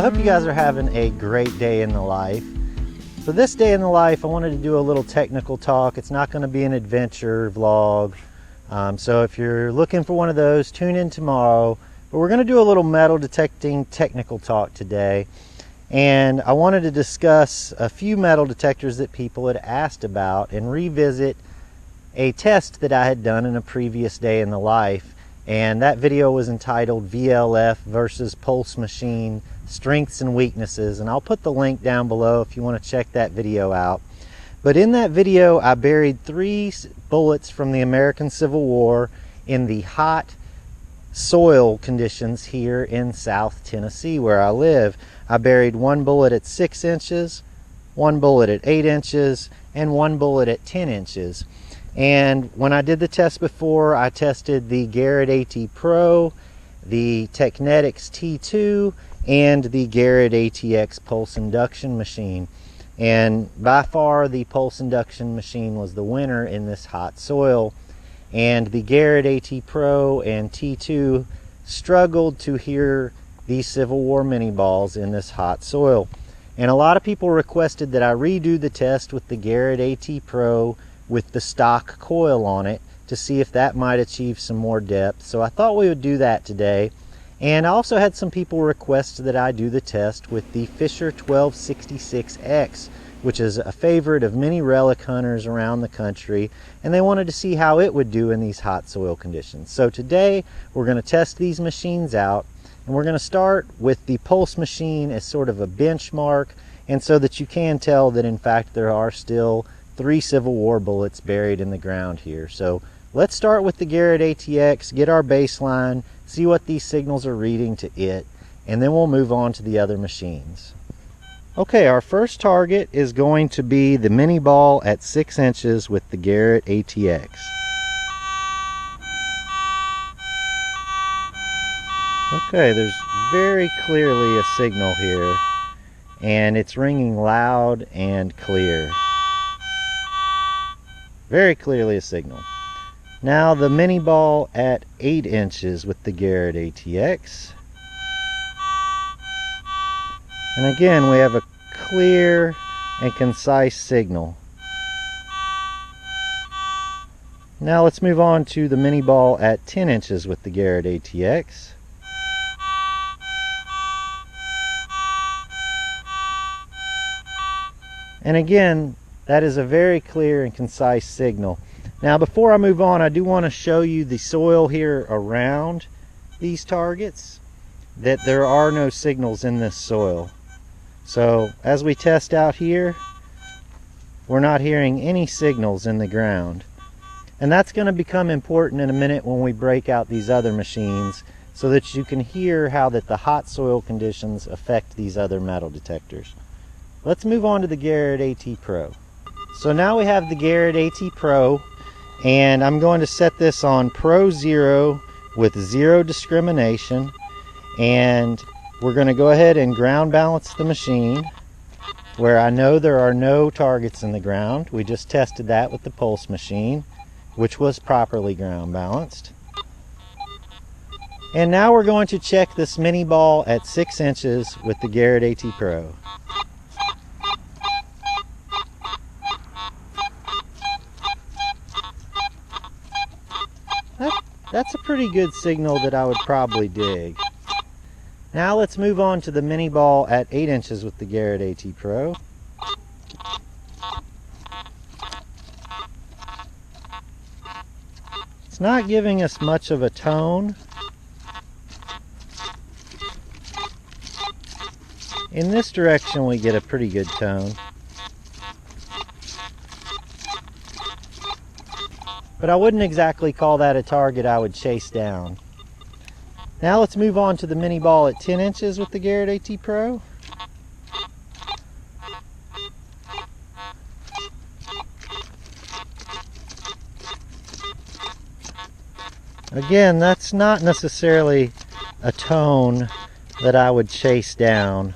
hope you guys are having a great day in the life. For this day in the life, I wanted to do a little technical talk. It's not going to be an adventure vlog. So if you're looking for one of those, tune in tomorrow. But we're going to do a little metal detecting technical talk today. And I wanted to discuss a few metal detectors that people had asked about and revisit a test that I had done in a previous day in the life. And that video was entitled VLF versus Pulse Machine Strengths and Weaknesses. And I'll put the link down below if you want to check that video out. But in that video, I buried 3 bullets from the American Civil War in the hot soil conditions here in South Tennessee where I live. I buried 1 bullet at 6 inches, 1 bullet at 8 inches, and 1 bullet at 10 inches. And when I did the test before, I tested the Garrett AT Pro, the Technetics T2, and the Garrett ATX pulse induction machine. And by far the pulse induction machine was the winner in this hot soil. And the Garrett AT Pro and T2 struggled to hear these Civil War mini balls in this hot soil. And a lot of people requested that I redo the test with the Garrett AT Pro with the stock coil on it to see if that might achieve some more depth. So I thought we would do that today. And I also had some people request that I do the test with the Fisher 1266X, which is a favorite of many relic hunters around the country, and they wanted to see how it would do in these hot soil conditions. So today we're going to test these machines out, and we're going to start with the pulse machine as sort of a benchmark, and so that you can tell that in fact there are still 3 Civil War bullets buried in the ground here. So let's start with the Garrett ATX, get our baseline, see what these signals are reading to it, and then we'll move on to the other machines. Okay, our first target is going to be the mini ball at 6 inches with the Garrett ATX. Okay, there's very clearly a signal here, and it's ringing loud and clear. Very clearly a signal. Now the mini ball at 8 inches with the Garrett ATX. And again, we have a clear and concise signal. Now let's move on to the mini ball at 10 inches with the Garrett ATX. And again, that is a very clear and concise signal. Now before I move on, I do want to show you the soil here around these targets, that there are no signals in this soil. So as we test out here, we're not hearing any signals in the ground. And that's going to become important in a minute when we break out these other machines, so that you can hear how that the hot soil conditions affect these other metal detectors. Let's move on to the Garrett AT Pro. So now we have the Garrett AT Pro, and I'm going to set this on Pro 0 with 0 discrimination, and we're going to go ahead and ground balance the machine where I know there are no targets in the ground. We just tested that with the pulse machine, which was properly ground balanced. And now we're going to check this mini ball at 6 inches with the Garrett AT Pro. That's a pretty good signal that I would probably dig. Now let's move on to the mini ball at 8 inches with the Garrett AT Pro. It's not giving us much of a tone. In this direction we get a pretty good tone. But I wouldn't exactly call that a target I would chase down. Now let's move on to the mini ball at 10 inches with the Garrett AT Pro. Again, that's not necessarily a tone that I would chase down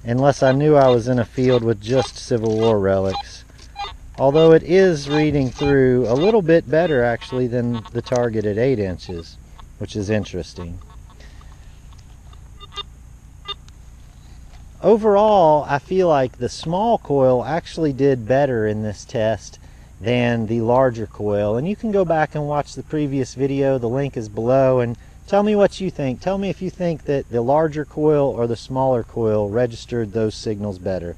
unless I knew I was in a field with just Civil War relics. Although it is reading through a little bit better actually than the target at 8 inches, which is interesting. overall, I feel like the small coil actually did better in this test than the larger coil. And you can go back and watch the previous video. The link is below, and tell me what you think. Tell me if you think that the larger coil or the smaller coil registered those signals better.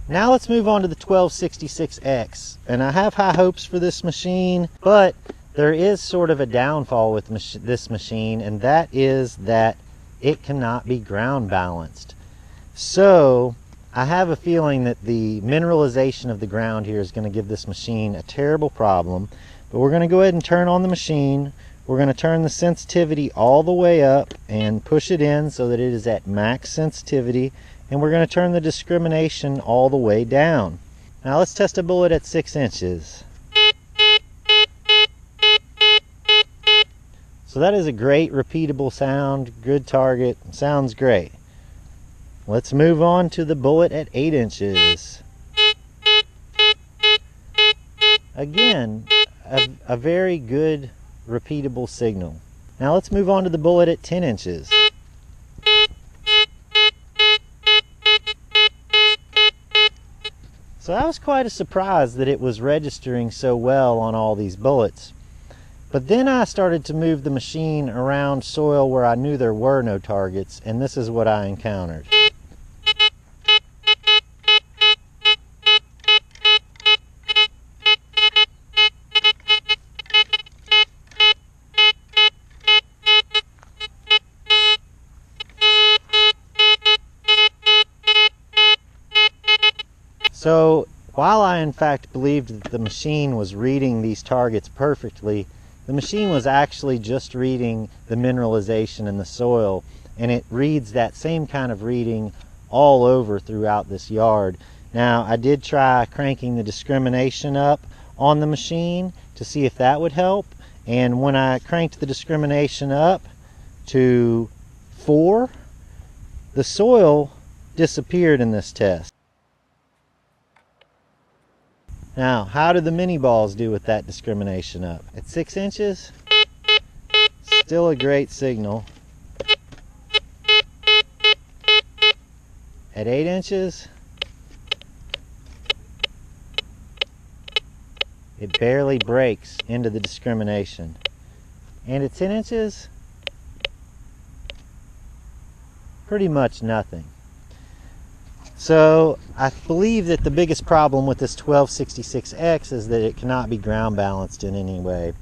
Now let's move on to the 1266X. And I have high hopes for this machine, but there is sort of a downfall with this machine, and that is that it cannot be ground balanced. So I have a feeling that the mineralization of the ground here is going to give this machine a terrible problem. But we're going to go ahead and turn on the machine. We're going to turn the sensitivity all the way up and push it in so that it is at max sensitivity. And we're going to turn the discrimination all the way down. Now let's test a bullet at 6 inches. So that is a great repeatable sound, good target, sounds great. Let's move on to the bullet at 8 inches. Again, a very good repeatable signal. Now let's move on to the bullet at 10 inches. So that was quite a surprise that it was registering so well on all these bullets. But then I started to move the machine around soil where I knew there were no targets, and this is what I encountered. So while I in fact believed that the machine was reading these targets perfectly, the machine was actually just reading the mineralization in the soil, and it reads that same kind of reading all over throughout this yard. Now I did try cranking the discrimination up on the machine to see if that would help, and when I cranked the discrimination up to 4, the soil disappeared in this test. Now, how do the mini balls do with that discrimination up? At 6 inches, still a great signal. At 8 inches, it barely breaks into the discrimination. And at 10 inches, pretty much nothing. So I believe that the biggest problem with this 1266X is that it cannot be ground balanced in any way.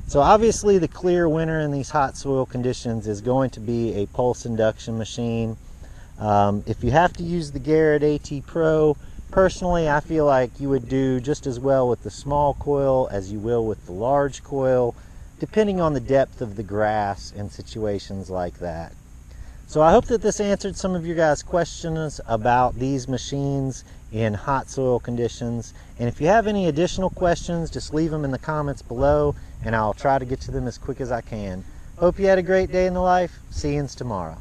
So obviously the clear winner in these hot soil conditions is going to be a pulse induction machine. If you have to use the Garrett AT Pro, personally I feel like you would do just as well with the small coil as you will with the large coil, depending on the depth of the grass and situations like that. So I hope that this answered some of your guys' questions about these machines in hot soil conditions. And if you have any additional questions, just leave them in the comments below and I'll try to get to them as quick as I can. Hope you had a great day in the life. See you tomorrow.